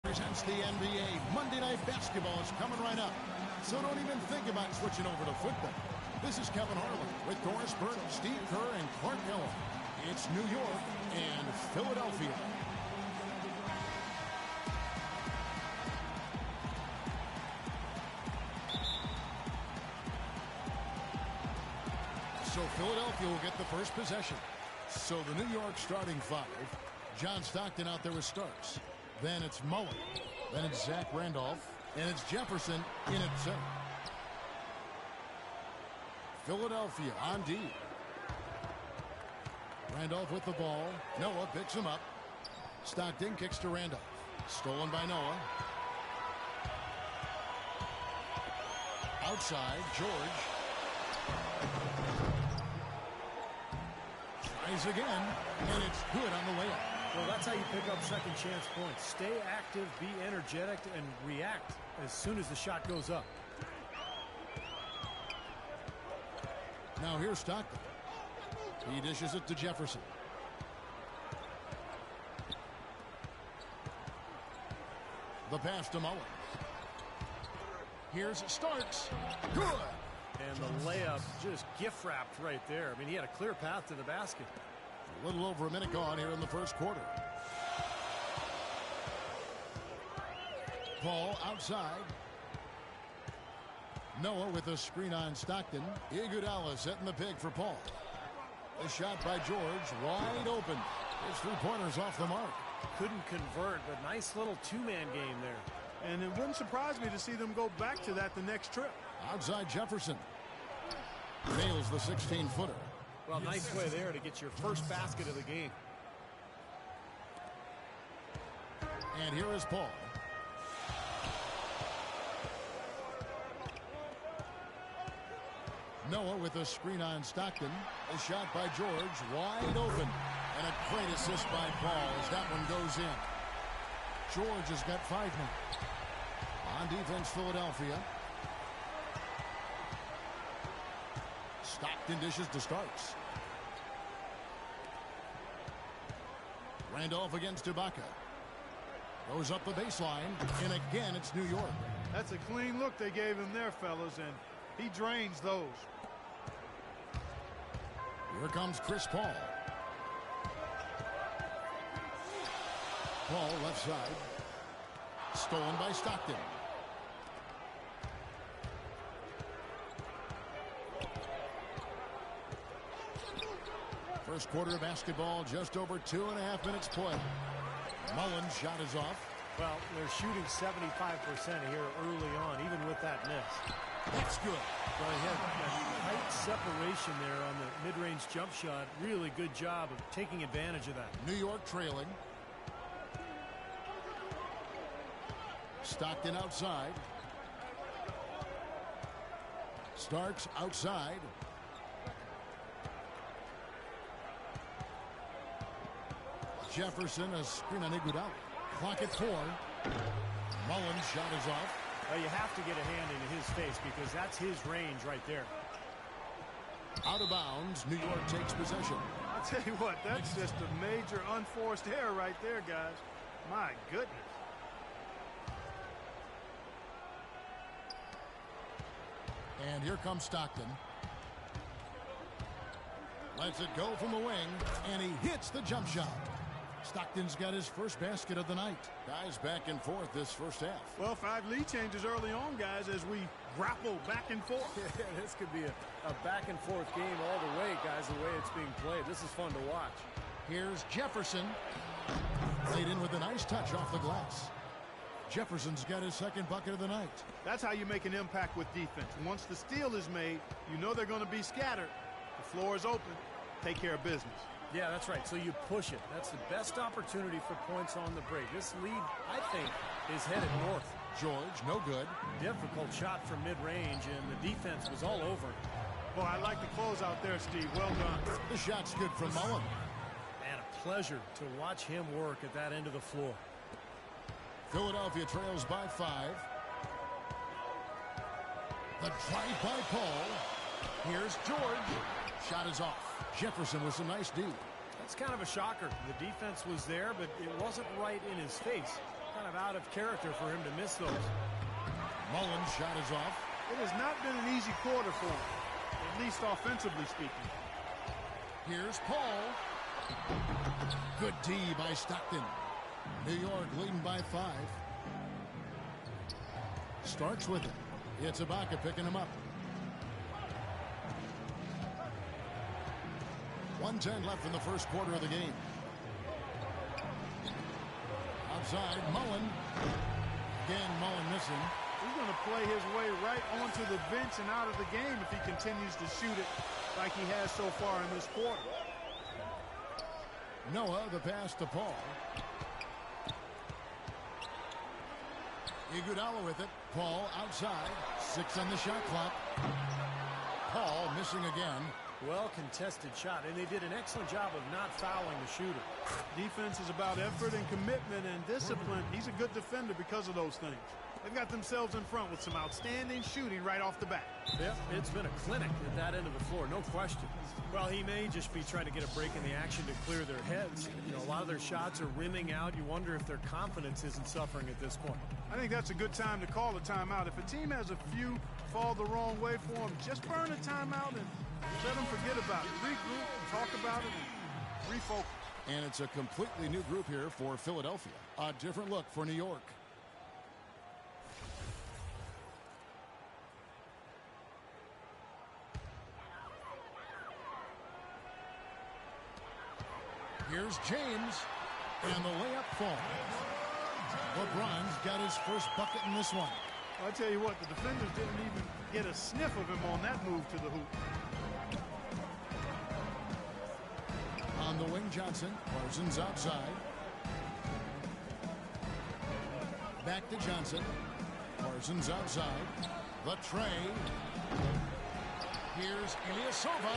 Presents the NBA. Monday Night Basketball is coming right up. So don't even think about switching over to football. This is Kevin Harlan with Doris Burke, Steve Kerr, and Clark Miller. It's New York and Philadelphia. So Philadelphia will get the first possession. So the New York starting five. John Stockton out there with Starks. Then it's Mullen. Then it's Zach Randolph. And it's Jefferson in at center. Philadelphia on D. Randolph with the ball. Noah picks him up. Stockton kicks to Randolph. Stolen by Noah. Outside, George. Tries again, and it's good on the layup. Well, that's how you pick up second chance points. Stay active, be energetic, and react as soon as the shot goes up. Now here's Stockton. He dishes it to Jefferson. The pass to Mullen. Here's Starks. Good. And the layup just gift-wrapped right there. I mean, he had a clear path to the basket. A little over a minute gone here in the first quarter. Paul outside. Noah with a screen on Stockton. Iguodala setting the pick for Paul. The shot by George, wide open. His three-pointers off the mark. Couldn't convert, but nice little two-man game there. And it wouldn't surprise me to see them go back to that the next trip. Outside Jefferson. Nails the 16-footer. Well, nice play there to get your first basket of the game. And here is Paul. Noah with a screen on Stockton. A shot by George, wide open. And a great assist by Paul as that one goes in. George has got 5 now. On defense, Philadelphia. Stockton dishes to Starks. Randolph against Ibaka. Goes up the baseline, and again it's New York. That's a clean look they gave him there, fellas, and he drains those. Here comes Chris Paul. Paul left side. Stolen by Stockton. First quarter of basketball, just over 2.5 minutes play. Mullen's shot is off. Well, they're shooting 75% here early on, even with that miss. That's good. Well, he had that tight separation there on the mid-range jump shot. Really good job of taking advantage of that. New York trailing. Stockton outside. Starks outside. Jefferson, a screen on Iguodala. Clock at 4. Mullen's shot is off. Well, you have to get a hand into his face because that's his range right there. Out of bounds, New York takes possession. I'll tell you what, that's just a major unforced error right there, guys. My goodness. And here comes Stockton. Lets it go from the wing, and he hits the jump shot. Stockton's got his first basket of the night. Guys back and forth this first half. Well, 5 lead changes early on, guys, as we grapple back and forth. Yeah, this could be a back and forth game all the way, guys, the way it's being played. This is fun to watch. Here's Jefferson. Laid in with a nice touch off the glass. Jefferson's got his second bucket of the night. That's how you make an impact with defense. Once the steal is made, you know they're going to be scattered. The floor is open. Take care of business. Yeah, that's right. So you push it. That's the best opportunity for points on the break. This lead, I think, is headed north. George, no good. Difficult shot from mid-range, and the defense was all over. Well, I like the close out there, Steve. Well done. The shot's good from Mullen. And a pleasure to watch him work at that end of the floor. Philadelphia trails by 5. The drive by Paul. Here's George. Shot is off. Jefferson with some nice D. That's kind of a shocker. The defense was there, but it wasn't right in his face. Kind of out of character for him to miss those. Mullen's shot is off. It has not been an easy quarter for him, at least offensively speaking. Here's Paul. Good D by Stockton. New York leading by 5. Starks with it. It's Ibaka picking him up. 1:10 left in the first quarter of the game. Outside, Mullen. Again, Mullen missing. He's going to play his way right onto the bench and out of the game if he continues to shoot it like he has so far in this quarter. Noah, the pass to Paul. Iguodala with it. Paul outside. 6 on the shot clock. Paul missing again. Well contested shot, and they did an excellent job of not fouling the shooter. Defense is about effort and commitment and discipline. He's a good defender because of those things. They've got themselves in front with some outstanding shooting right off the bat. Yep, it's been a clinic at that end of the floor, no question. Well, he may just be trying to get a break in the action to clear their heads. You know, a lot of their shots are rimming out. You wonder if their confidence isn't suffering at this point. I think that's a good time to call a timeout. If a team has a few fall the wrong way for them, just burn a timeout and let them forget about it. Regroup, talk about it, and refocus. And it's a completely new group here for Philadelphia. A different look for New York. Here's James, and the layup falls. LeBron's got his first bucket in this one. I tell you what, the defenders didn't even get a sniff of him on that move to the hoop. On the wing, Johnson. Parsons outside. Back to Johnson. Parsons outside. The tray. Here's Ilyasova.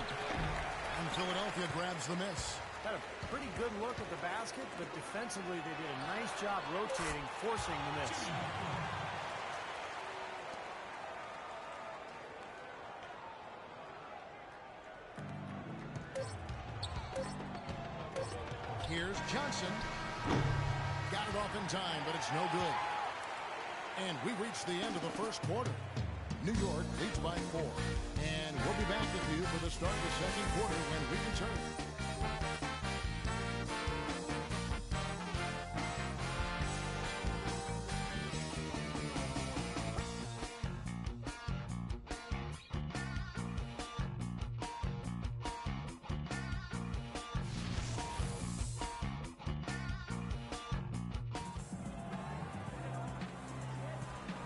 And Philadelphia grabs the miss. Got a pretty good look at the basket, but defensively they did a nice job rotating, forcing the miss. Here's Johnson. Got it off in time, but it's no good. And we reached the end of the first quarter. New York leads by 4. And we'll be back with you for the start of the second quarter when we return.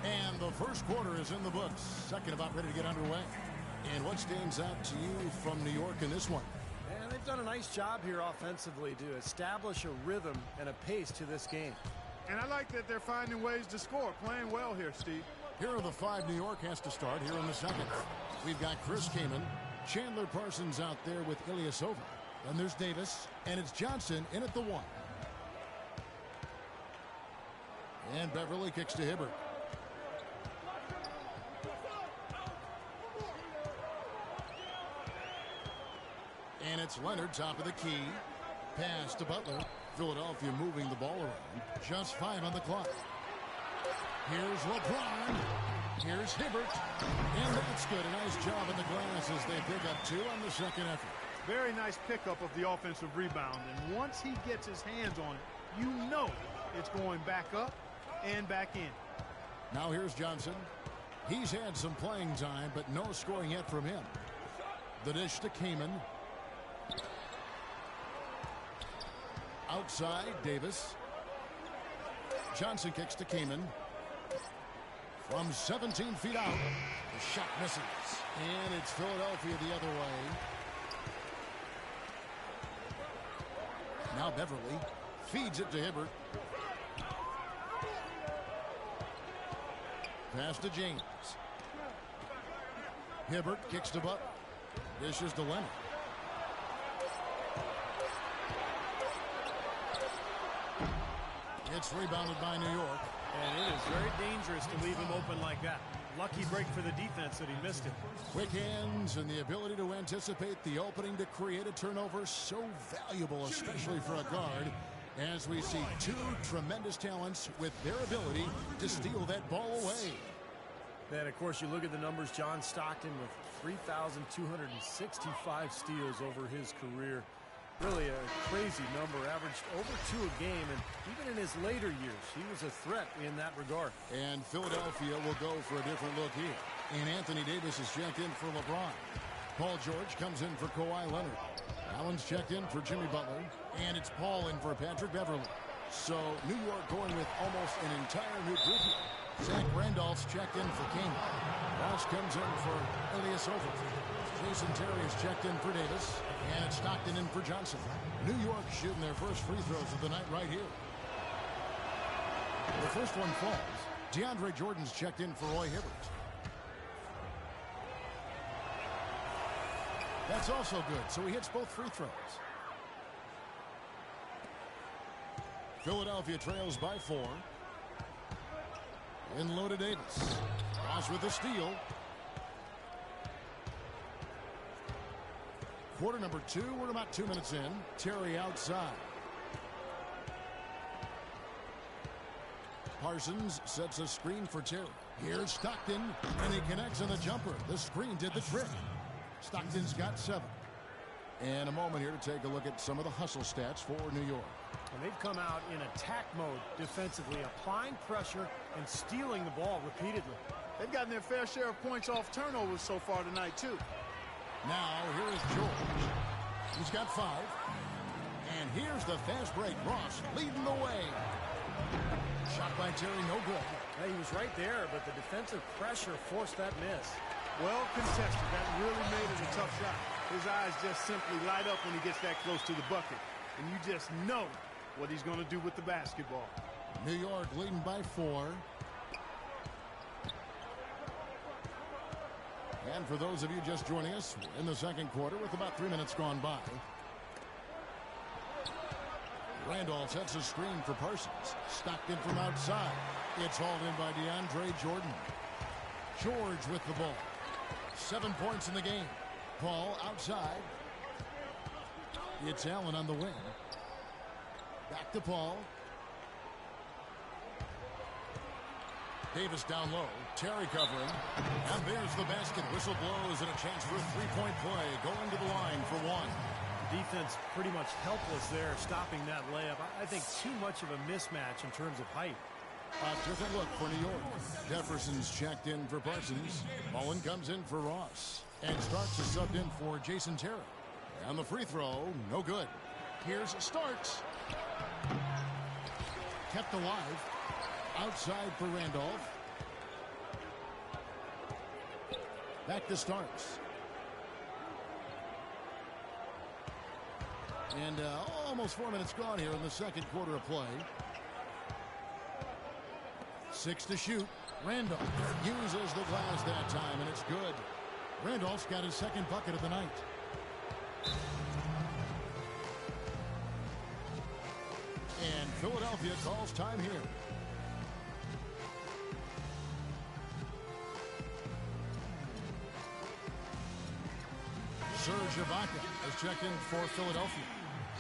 And the first quarter is in the books. Second about ready to get underway. And what stands out to you from New York in this one? And they've done a nice job here offensively to establish a rhythm and a pace to this game. And I like that they're finding ways to score. Playing well here, Steve. Here are the 5 New York has to start here in the second. We've got Chris Kaman, Chandler Parsons out there with Ilyasova. Then there's Davis, and it's Johnson in at the 1. And Beverly kicks to Hibbert. And it's Leonard, top of the key. Pass to Butler. Philadelphia moving the ball around. Just 5 on the clock. Here's LeBron. Here's Hibbert. And that's good. A nice job in the glass as they pick up 2 on the second effort. Very nice pickup of the offensive rebound. And once he gets his hands on it, you know it's going back up and back in. Now here's Johnson. He's had some playing time, but no scoring yet from him. The dish to Kaman. Outside, Davis. Johnson kicks to Kaman. From 17 feet out, the shot misses. And it's Philadelphia the other way. Now Beverly feeds it to Hibbert. Pass to James. Hibbert kicks to Butler. Dishes to Leonard. It's rebounded by New York. And it is very dangerous to leave him open like that. Lucky break for the defense that he missed it. Quick hands and the ability to anticipate the opening to create a turnover, so valuable, especially for a guard. As we see two tremendous talents with their ability to steal that ball away. And, of course, you look at the numbers. John Stockton with 3,265 steals over his career. Really a crazy number, averaged over 2 a game, and even in his later years, he was a threat in that regard. And Philadelphia will go for a different look here. And Anthony Davis is checked in for LeBron. Paul George comes in for Kawhi Leonard. Allen's checked in for Jimmy Butler, and it's Paul in for Patrick Beverly. So New York going with almost an entire new group here. Zach Randolph's checked in for Kane. Ross comes in for Ilyasova. Jason Terry is checked in for Davis. And it's Stockton in for Johnson. New York shooting their first free throws of the night right here. The first one falls. DeAndre Jordan's checked in for Roy Hibbert. That's also good, so he hits both free throws. Philadelphia trails by 4. In low to Davis. Ross with a steal. Quarter number 2. We're about 2 minutes in. Terry outside. Parsons sets a screen for Terry. Here's Stockton, and he connects on the jumper. The screen did the trick. Stockton's got 7. And a moment here to take a look at some of the hustle stats for New York. And they've come out in attack mode defensively, applying pressure and stealing the ball repeatedly. They've gotten their fair share of points off turnovers so far tonight, too. Now, here is George. He's got 5. And here's the fast break. Ross leading the way. Shot by Terry, no good. Yeah, he was right there, but the defensive pressure forced that miss. Well contested. That really made it a tough shot. His eyes just simply light up when he gets that close to the bucket. And you just know what he's going to do with the basketball. New York leading by 4. And for those of you just joining us, we're in the second quarter with about 3 minutes gone by. Randolph sets a screen for Parsons. Stockton from outside. It's hauled in by DeAndre Jordan. George with the ball. 7 points in the game. Paul outside. It's Allen on the wing. Back to Paul. Davis down low. Terry covering. And there's the basket. Whistle blows and a chance for a three-point play. Going to the line for 1. Defense pretty much helpless there, stopping that layup. I think too much of a mismatch in terms of height. A different look for New York. Jefferson's checked in for Parsons. Mullen comes in for Ross. And Starks is subbed in for Jason Terry. And the free throw, no good. Here's Starks. Kept alive. Outside for Randolph. Back to Starks. And almost 4 minutes gone here in the second quarter of play. 6 to shoot. Randolph uses the glass that time, and it's good. Randolph's got his second bucket of the night. And Philadelphia calls time here. Serge Ibaka is checked in for Philadelphia.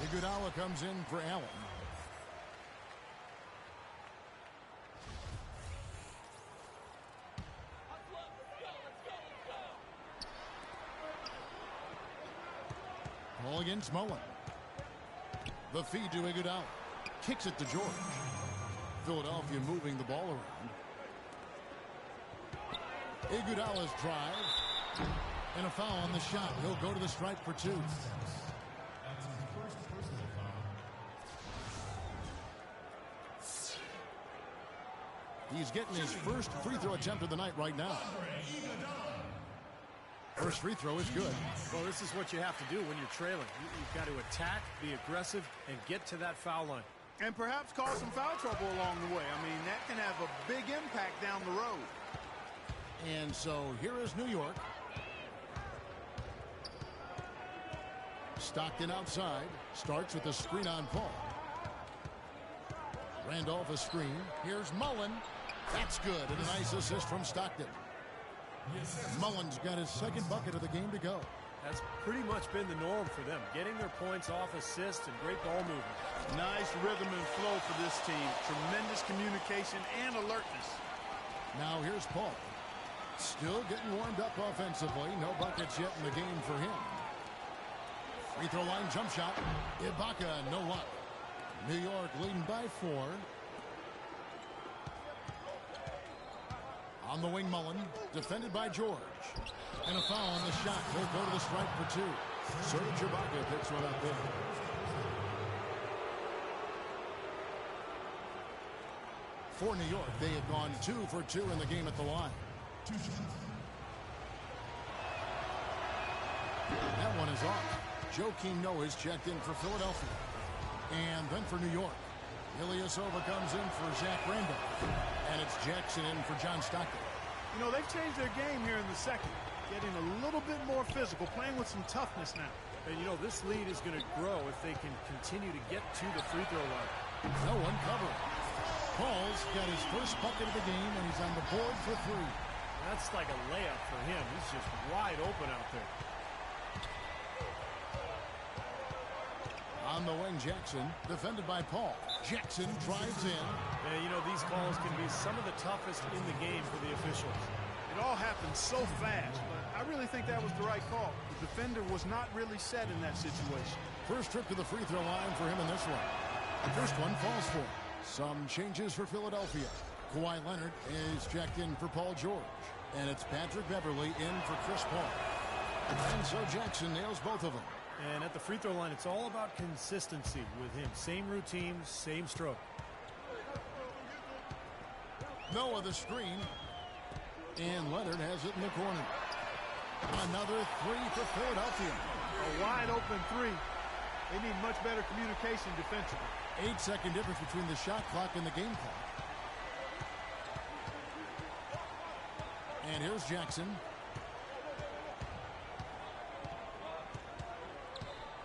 Iguodala comes in for Allen. Ball against Mullen. The feed to Iguodala. Kicks it to George. Philadelphia moving the ball around. Iguodala's drive. And a foul on the shot. He'll go to the stripe for 2. He's getting his first free throw attempt of the night right now. First free throw is good. Well, this is what you have to do when you're trailing. You've got to attack, be aggressive, and get to that foul line. And perhaps cause some foul trouble along the way. I mean, that can have a big impact down the road. And so here is New York. Stockton outside. Starts with a screen on Paul. Randolph a screen. Here's Mullen. That's good. And a nice assist from Stockton. Mullen's got his second bucket of the game to go. That's pretty much been the norm for them, getting their points off assists and great ball movement. Nice rhythm and flow for this team. Tremendous communication and alertness. Now here's Paul. Still getting warmed up offensively. No buckets yet in the game for him. Free throw line jump shot. Ibaka, no luck. New York leading by 4. On the wing, Mullen. Defended by George. And a foul on the shot. He'll go to the stripe for 2. Serge Ibaka picks one up there. For New York, they have gone 2 for 2 in the game at the line. That one is off. Joakim Noah is checked in for Philadelphia. And then for New York, Ilyasova comes in for Zach Randolph. And it's Jackson in for John Stockton. You know, they've changed their game here in the second. Getting a little bit more physical, playing with some toughness now. And, you know, this lead is going to grow if they can continue to get to the free throw line. No one covering. Paul's got his first bucket of the game, and he's on the board for 3. That's like a layup for him. He's just wide open out there. On the wing, Jackson, defended by Paul. Jackson drives in. Yeah, you know, these calls can be some of the toughest in the game for the officials. It all happened so fast, but I really think that was the right call. The defender was not really set in that situation. First trip to the free throw line for him in this one. The first one falls for him. Some changes for Philadelphia. Kawhi Leonard is checked in for Paul George. And it's Patrick Beverley in for Chris Paul. And so Jackson nails both of them. And at the free throw line, it's all about consistency with him. Same routine, same stroke. Noah the screen. And Leonard has it in the corner. Another 3 for Philadelphia. A wide open 3. They need much better communication defensively. 8-second difference between the shot clock and the game clock. And here's Jackson.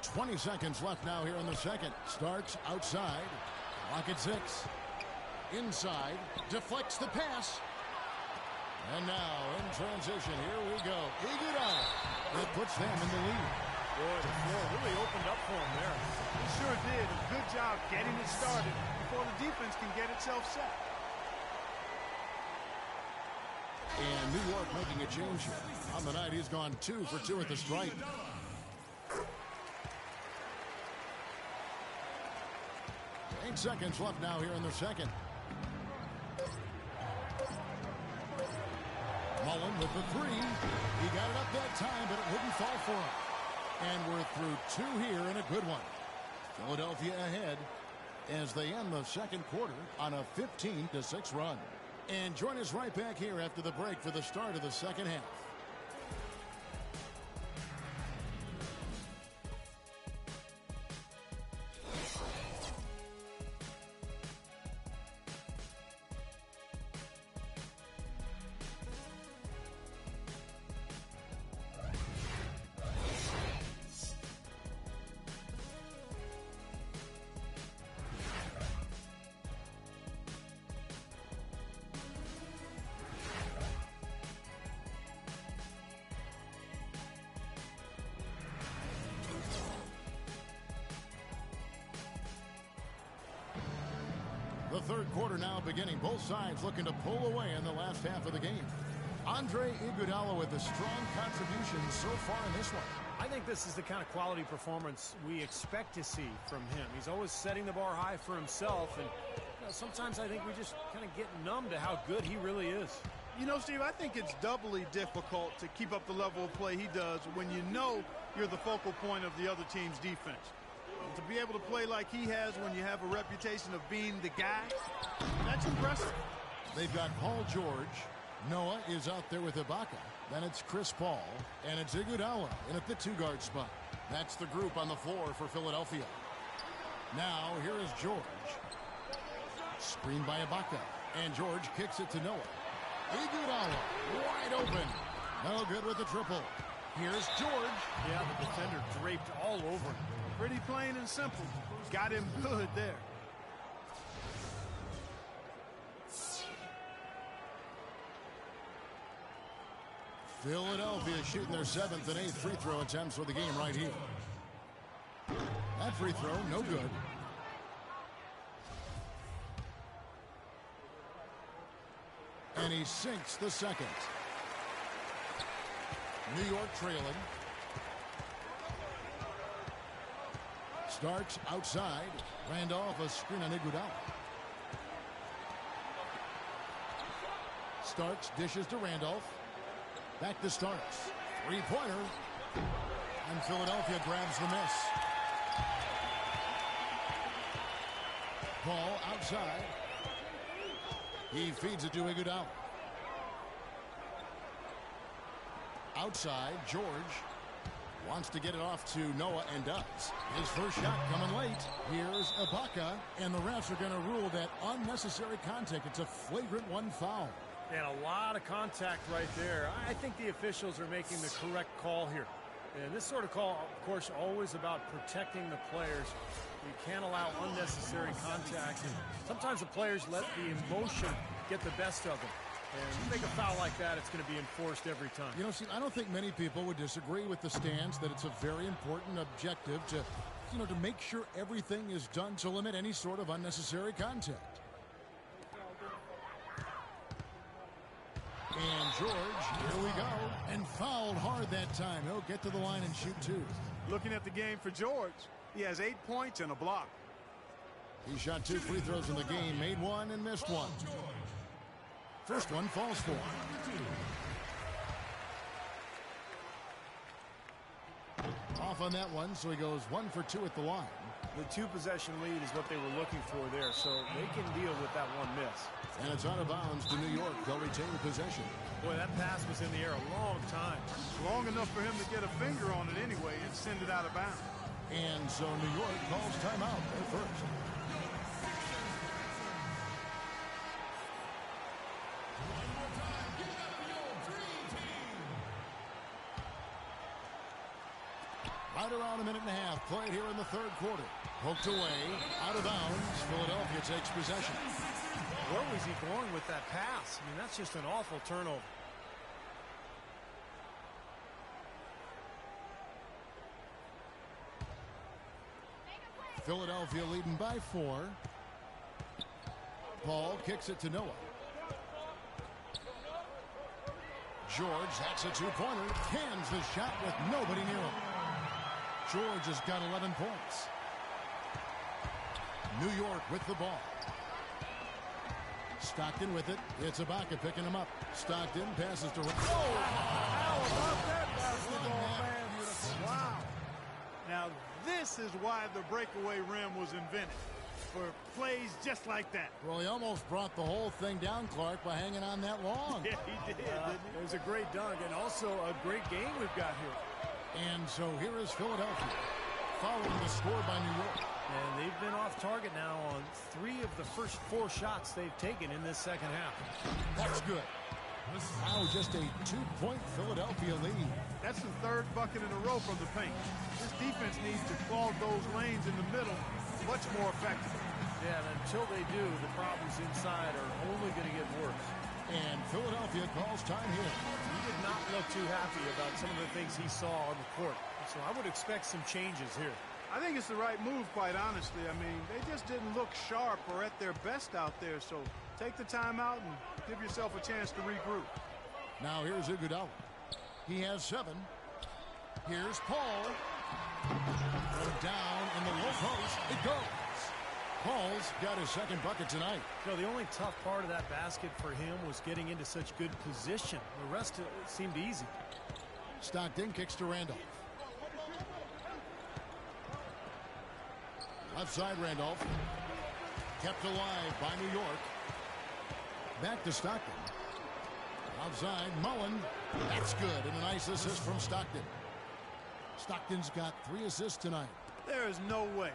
20 seconds left now here in the second. Starks outside. Clock at 6. Inside. Deflects the pass. And now in transition, here we go. Iguodala. That puts them in the lead. Boy, the floor really opened up for him there. He sure did. A good job getting it started before the defense can get itself set. And New York making a change here. On the night, he's gone 2 for 2 at the stripe. Eight seconds left now here in the second. Mullen with the 3. He got it up that time, but it wouldn't fall for him. And we're through 2 here in a good one. Philadelphia ahead as they end the second quarter on a 15-6 run. And join us right back here after the break for the start of the second half. The third quarter now beginning. Both sides looking to pull away in the last half of the game. Andre Iguodala with a strong contribution so far in this one. I think this is the kind of quality performance we expect to see from him. He's always setting the bar high for himself, and you know, sometimes I think we just kind of get numb to how good he really is. You know, Steve, I think it's doubly difficult to keep up the level of play he does when you know you're the focal point of the other team's defense. To be able to play like he has when you have a reputation of being the guy, that's impressive. They've got Paul George. Noah is out there with Ibaka. Then it's Chris Paul. And it's Iguodala in at the 2-guard spot. That's the group on the floor for Philadelphia. Now here is George. Screened by Ibaka. And George kicks it to Noah. Iguodala wide open. No good with the triple. Here's George. Yeah, the defender draped all over him. Pretty plain and simple. Got him good there. Philadelphia shooting their 7th and 8th free throw attempts for the game right here. That free throw, no good. And he sinks the second. New York trailing. Starks outside. Randolph, a screen on Iguodala. Starks dishes to Randolph. Back to Starks. Three-pointer. And Philadelphia grabs the miss. Ball outside. He feeds it to Iguodala. Outside, George wants to get it off to Noah and does. His first shot coming late. Here's Ibaka, and the refs are going to rule that unnecessary contact. It's a flagrant one foul. And a lot of contact right there. I think the officials are making the correct call here. And this sort of call, of course, always about protecting the players. You can't allow unnecessary contact. And sometimes the players let the emotion get the best of them. And you make a foul like that, it's going to be enforced every time. You know, see, I don't think many people would disagree with the stance that it's a very important objective to, to make sure everything is done to limit any sort of unnecessary contact. And George, here we go. And fouled hard that time. He'll get to the line and shoot two. Looking at the game for George, he has 8 points and a block. He shot 2 free throws in the game, made one and missed one. First one falls for. Off on that one, so he goes 1 for 2 at the line. The 2-possession lead is what they were looking for there, so they can deal with that one miss. And it's out of bounds to New York. They'll retain possession. Boy, that pass was in the air a long time. Long enough for him to get a finger on it anyway and send it out of bounds. And so New York calls timeout. They're first. Right around a minute and a half played here in the third quarter. Poked away, out of bounds. Philadelphia takes possession. Where was he going with that pass? I mean, that's just an awful turnover. Philadelphia leading by 4. Paul kicks it to Noah. George, that's a 2-pointer. Cans the shot with nobody near him. George has got 11 points. New York with the ball. Stockton with it. It's Ibaka picking him up. Stockton passes to... Oh, how about that basketball, man? Wow. Now, this is why the breakaway rim was invented. For plays just like that. Well, he almost brought the whole thing down, Clark, by hanging on that long. Yeah, he did, didn't he? It was a great dunk and also a great game we've got here. And so here is Philadelphia, following the score by New York. And they've been off target now on 3 of the first 4 shots they've taken in this second half. That's good. Now just a 2-point Philadelphia lead. That's the 3rd bucket in a row from the paint. This defense needs to clog those lanes in the middle much more effectively. Yeah, and until they do, the problems inside are only going to get worse. And Philadelphia calls time here. He did not look too happy about some of the things he saw on the court. So I would expect some changes here. I think it's the right move, quite honestly. I mean, they just didn't look sharp or at their best out there. So take the time out and give yourself a chance to regroup. Now here's Iguodala. He has 7. Here's Paul. Down in the low post. It goes. Paul's got his 2nd bucket tonight. You know, the only tough part of that basket for him was getting into such good position. The rest of it seemed easy. Stockton kicks to Randolph. Left side Randolph. Kept alive by New York. Back to Stockton. Outside Mullen. That's good. And a nice assist from Stockton. Stockton's got 3 assists tonight. There is no way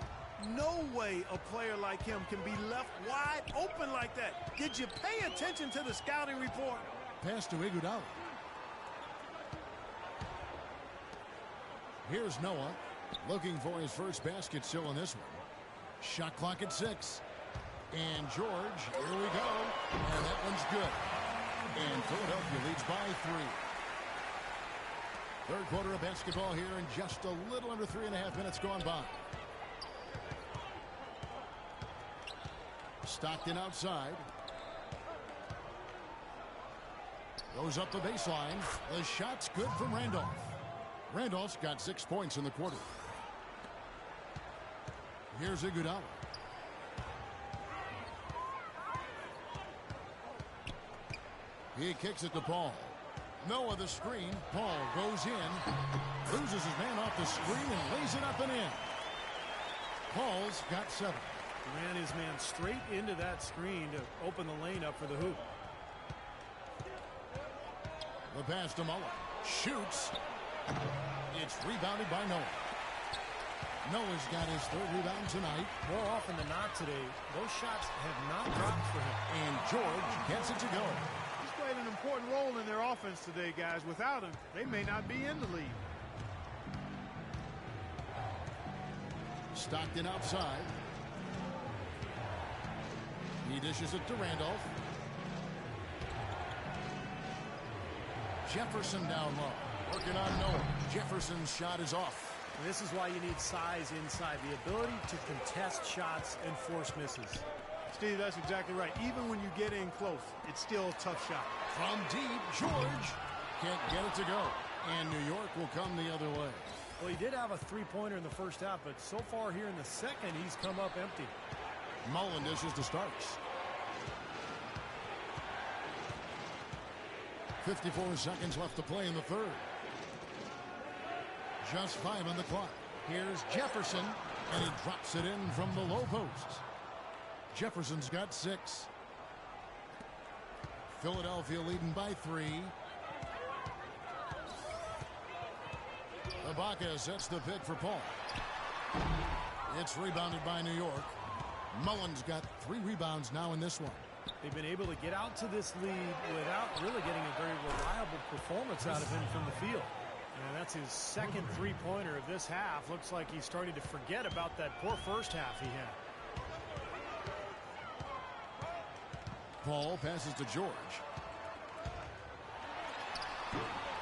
a player like him can be left wide open like that. Did you pay attention to the scouting report? Pass to Iguodala. Here's Noah looking for his first basket still in this one. Shot clock at 6. And George, here we go. And that one's good. And Philadelphia leads by 3. Third quarter of basketball here, and just a little under 3.5 minutes gone by. Stockton outside. Goes up the baseline. The shot's good from Randolph. Randolph's got 6 points in the quarter. Here's Iguodala. He kicks it to Paul. Noah the screen. Paul goes in. Loses his man off the screen and lays it up and in. Paul's got 7. Ran his man straight into that screen to open the lane up for the hoop. The pass to Mullen. Shoots. It's rebounded by Noah. Noah's got his 3rd rebound tonight. More often than not today, those shots have not dropped for him. And George gets it to go. He's played an important role in their offense today, guys. Without him, they may not be in the lead. Stockton outside. He dishes it to Randolph. Jefferson down low. Working on Noah. Jefferson's shot is off. And this is why you need size inside. The ability to contest shots and force misses. Steve, that's exactly right. Even when you get in close, it's still a tough shot. From deep, George can't get it to go. And New York will come the other way. Well, he did have a 3-pointer in the first half, but so far here in the second, he's come up empty. Mullen dishes to Starks. 54 seconds left to play in the third. Just 5 on the clock. Here's Jefferson, and he drops it in from the low post. Jefferson's got 6. Philadelphia leading by 3. Ibaka sets the pick for Paul. It's rebounded by New York. Mullen's got 3 rebounds now in this one. They've been able to get out to this lead without really getting a very reliable performance out of him from the field. And that's his 2nd 3-pointer of this half. Looks like he's starting to forget about that poor first half he had. Paul passes to George.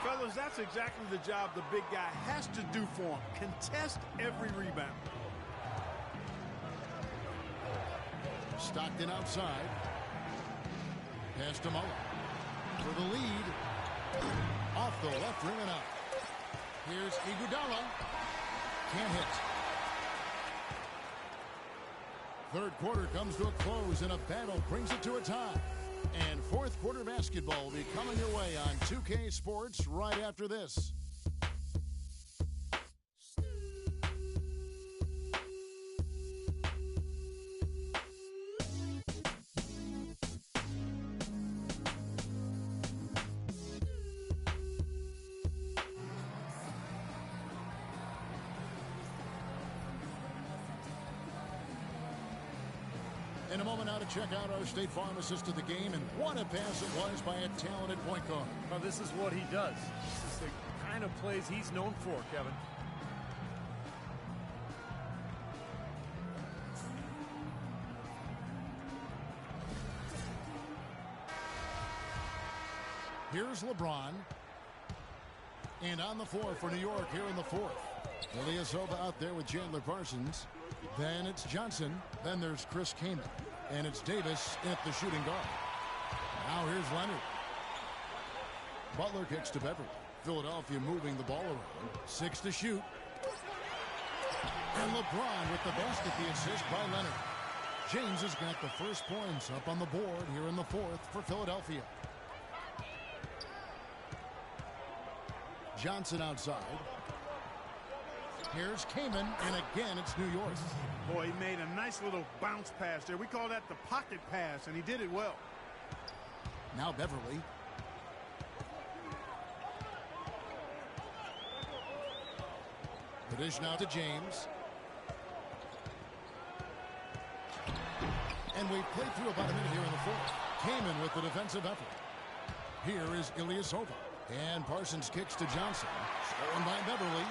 Fellas, that's exactly the job the big guy has to do for him. Contest every rebound. Stockton outside. Pass to Mullen. For the lead. Off the left rim and out. Here's Iguodala. Can't hit. Third quarter comes to a close, and a battle brings it to a tie. And fourth quarter basketball will be coming your way on 2K Sports right after this. In a moment now to check out our State Farm assist to the game, and what a pass it was by a talented point guard. Well, this is what he does. This is the kind of plays he's known for, Kevin. Here's LeBron. And on the floor for New York here in the fourth. Ilyasova out there with Chandler Parsons. Then it's Johnson. Then there's Chris Kaman. And it's Davis at the shooting guard. Now here's Leonard. Butler kicks to Beverly. Philadelphia moving the ball around. 6 to shoot. And LeBron with the basket, the assist by Leonard. James has got the first points up on the board here in the fourth for Philadelphia. Johnson outside. Here's Kaman, and again it's New York. Boy, he made a nice little bounce pass there. We call that the pocket pass, and he did it well. Now Beverly. The dish now to James. And we've played through about a minute here in the fourth. Kaman with the defensive effort. Here is Ilyasova. And Parsons kicks to Johnson. Stolen by Beverly.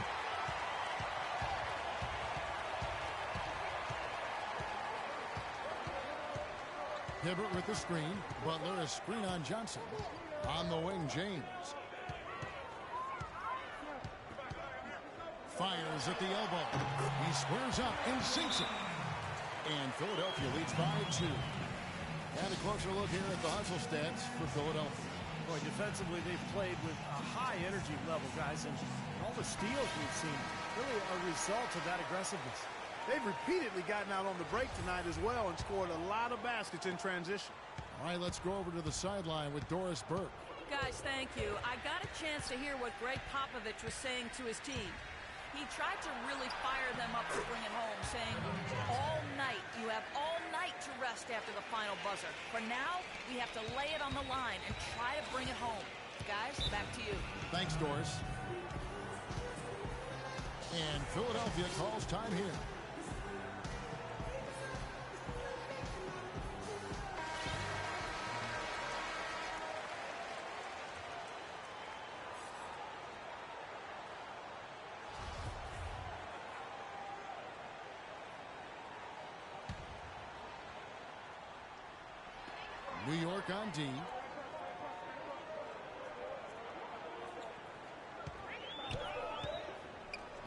Hibbert with the screen. Butler a screen on Johnson. On the wing, James. Fires at the elbow. He squares up and sinks it. And Philadelphia leads by 2. And a closer look here at the hustle stats for Philadelphia. Boy, defensively, they've played with a high energy level, guys, and all the steals we've seen, really a result of that aggressiveness. They've repeatedly gotten out on the break tonight as well and scored a lot of baskets in transition. All right, let's go over to the sideline with Doris Burke. Guys, thank you. I got a chance to hear what Greg Popovich was saying to his team. He tried to really fire them up to bring it home, saying, all night, you have all night to rest after the final buzzer. For now, we have to lay it on the line and try to bring it home. Guys, back to you. Thanks, Doris. And Philadelphia calls time here. New York on D.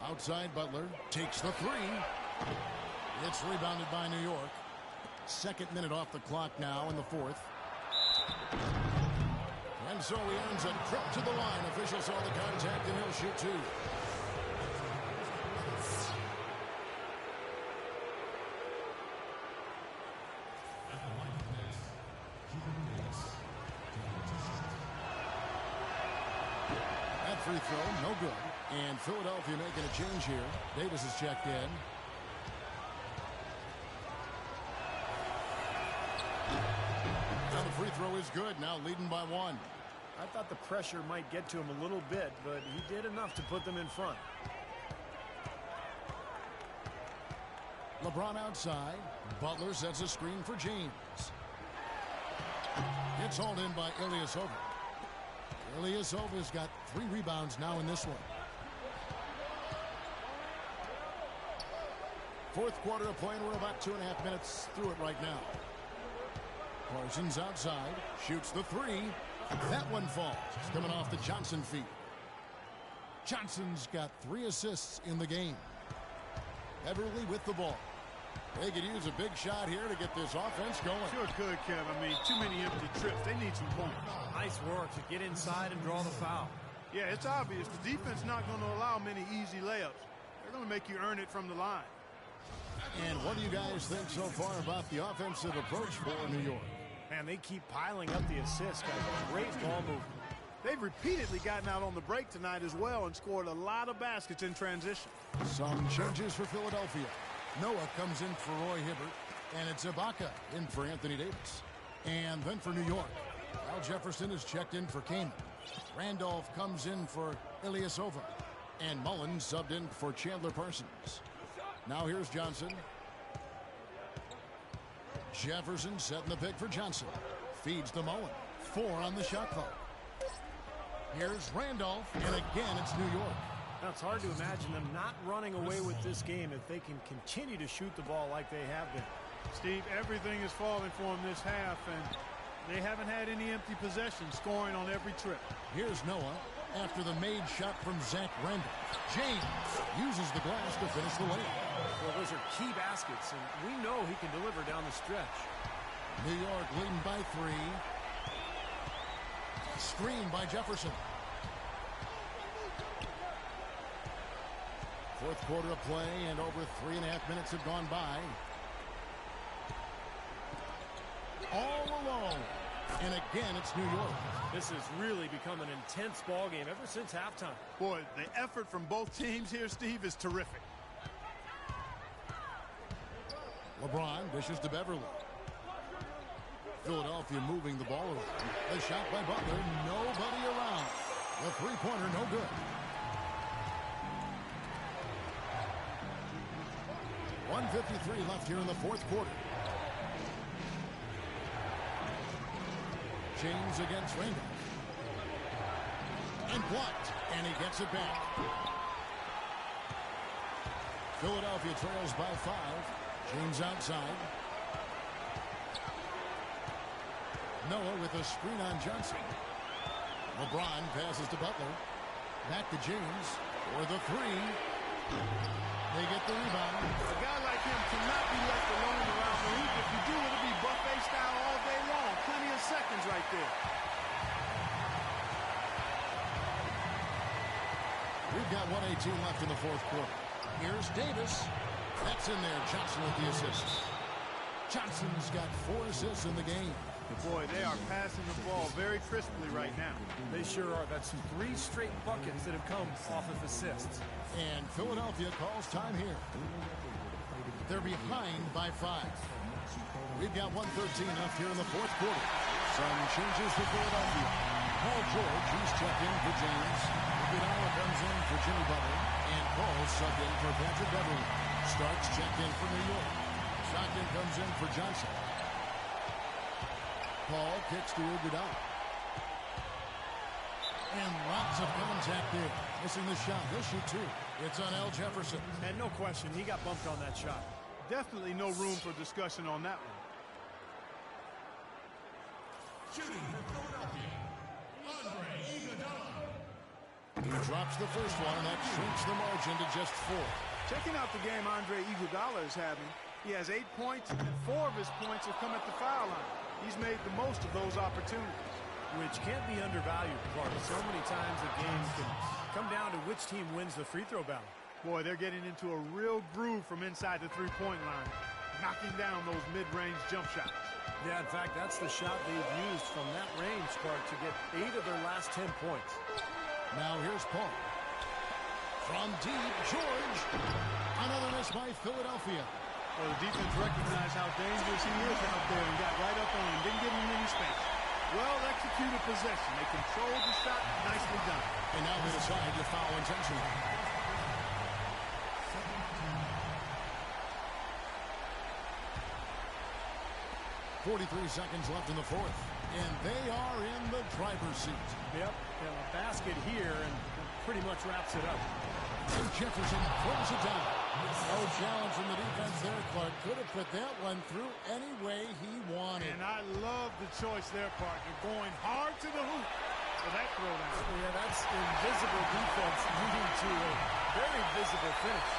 Outside, Butler takes the 3. It's rebounded by New York. Second minute off the clock now in the 4th. And so he earns a trip to the line. Officials saw the contact and he'll shoot 2. Free throw, no good. And Philadelphia making a change here. Davis is checked in. Now the free throw is good. Now leading by 1. I thought the pressure might get to him a little bit, but he did enough to put them in front. LeBron outside. Butler sets a screen for James. It's hauled in by Ilyasova. Ilyasova's got 3 rebounds now in this one. Fourth quarter of play, and we're about 2.5 minutes through it right now. Parsons outside, shoots the 3. That one falls. It's coming off the Johnson feet. Johnson's got 3 assists in the game. Everly with the ball. They could use a big shot here to get this offense going. Sure could, Kev. I mean, too many empty trips. They need some points. Nice work to get inside and draw the foul. Yeah, it's obvious. The defense not going to allow many easy layups. They're going to make you earn it from the line. And what do you guys think so far about the offensive approach for New York? Man, they keep piling up the assists, guys. Great ball movement. They've repeatedly gotten out on the break tonight as well and scored a lot of baskets in transition. Some changes for Philadelphia. Noah comes in for Roy Hibbert, and it's Ibaka in for Anthony Davis. And then for New York, Al Jefferson is checked in for Kaman. Randolph comes in for Ilyasova, and Mullen subbed in for Chandler Parsons. Now here's Johnson. Jefferson setting the pick for Johnson. Feeds to Mullen. 4 on the shot clock. Here's Randolph, and again it's New York. Now, it's hard to imagine them not running away with this game if they can continue to shoot the ball like they have been. Steve, everything is falling for them this half, and they haven't had any empty possessions, scoring on every trip. Here's Noah after the made shot from Zach Randolph. James uses the glass to finish the layup. Well, those are key baskets, and we know he can deliver down the stretch. New York leading by 3. Screen by Jefferson. Fourth quarter of play, and over 3.5 minutes have gone by. All alone. And again, it's New York. This has really become an intense ball game ever since halftime. Boy, the effort from both teams here, Steve, is terrific. LeBron dishes to Beverly. Philadelphia moving the ball around. The shot by Butler, nobody around. The three-pointer, no good. 1:53 left here in the fourth quarter. James against Randolph. And blocked, and he gets it back. Philadelphia trails by 5. James outside. Noah with a screen on Johnson. LeBron passes to Butler. Back to James for the 3. They get the rebound. A guy like him cannot be left alone around the hoop. If you do, it'll be buffet style all day long. Plenty of seconds right there. We've got 1:18 left in the fourth quarter. Here's Davis. That's in there. Johnson with the assist. Johnson's got 4 assists in the game. Boy, they are passing the ball very crisply right now. They sure are. That's 3 straight buckets that have come off of assists. And Philadelphia calls time here. They're behind by 5. We've got 1:13 left here in the fourth quarter. Some changes for Philadelphia. Paul George, he's checked in for James. Iguodala comes in for Jimmy Butler. And Paul subbed in for Patrick Beverly. Starks checked in for New York. Stockton comes in for Johnson. Paul kicks to Iguodala. And lots of contact there. Missing the shot. He'll shoot 2. It's on Al Jefferson. And no question, he got bumped on that shot. Definitely no room for discussion on that one. Shooting for Philadelphia, Andre Iguodala. He drops the first one, and that shrinks the margin to just 4. Checking out the game Andre Iguodala is having, he has 8 points, and 4 of his points have come at the foul line. He's made the most of those opportunities. Which can't be undervalued, Clark. So many times a game can come down to which team wins the free throw battle. Boy, they're getting into a real groove from inside the three-point line, knocking down those mid-range jump shots. Yeah, in fact, that's the shot they've used from that range, Clark, to get 8 of their last 10 points. Now here's Paul. From deep, George. Another miss by Philadelphia. Well, the defense recognized how dangerous he is out there and got right up on him. Didn't give him any space. Well executed possession. They controlled the shot. Nicely done. And now they decide to foul intentionally. .43 seconds left in the fourth. And they are in the driver's seat. Yep, a basket here and pretty much wraps it up. And Jefferson throws it down. No challenge from the defense there. Clark could have put that one through any way he wanted. And I love the choice there, partner. Going hard to the hoop for that throwdown. Yeah, that's invisible defense leading to a very visible finish.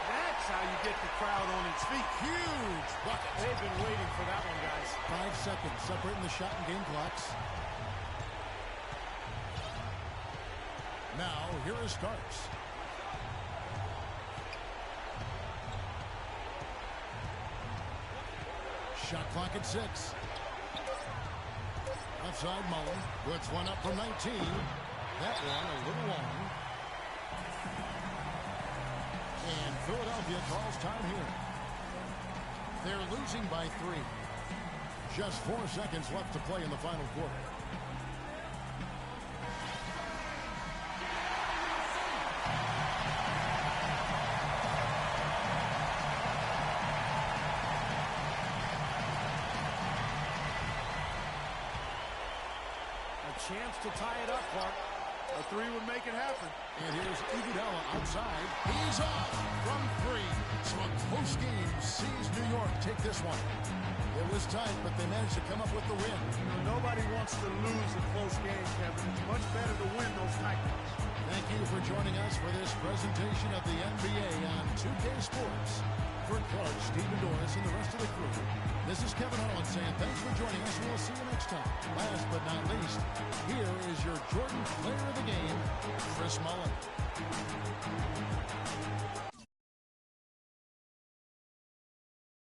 That's how you get the crowd on its feet. Huge bucket. They've been waiting for that one, guys. 5 seconds separating the shot and game clocks. Now, here is Starks. Shot clock at 6. Offside Mullen. Puts one up from 19. That one a little long. And Philadelphia calls time here. They're losing by 3. Just 4 seconds left to play in the final quarter. Chance to tie it up, Clark. A 3 would make it happen. And here's Iguodala outside. He's off from 3. So a close game sees New York take this one. It was tight, but they managed to come up with the win. You know, nobody wants to lose a close game, Kevin. It's much better to win those tight ones. Thank you for joining us for this presentation of the NBA on 2K Sports. For Clark, Stephen Doris, and the rest of the crew, this is Kevin Harlan saying thanks for joining us. We'll see you next time. Last but not least, here is your Jordan Player of the Game, Chris Mullen.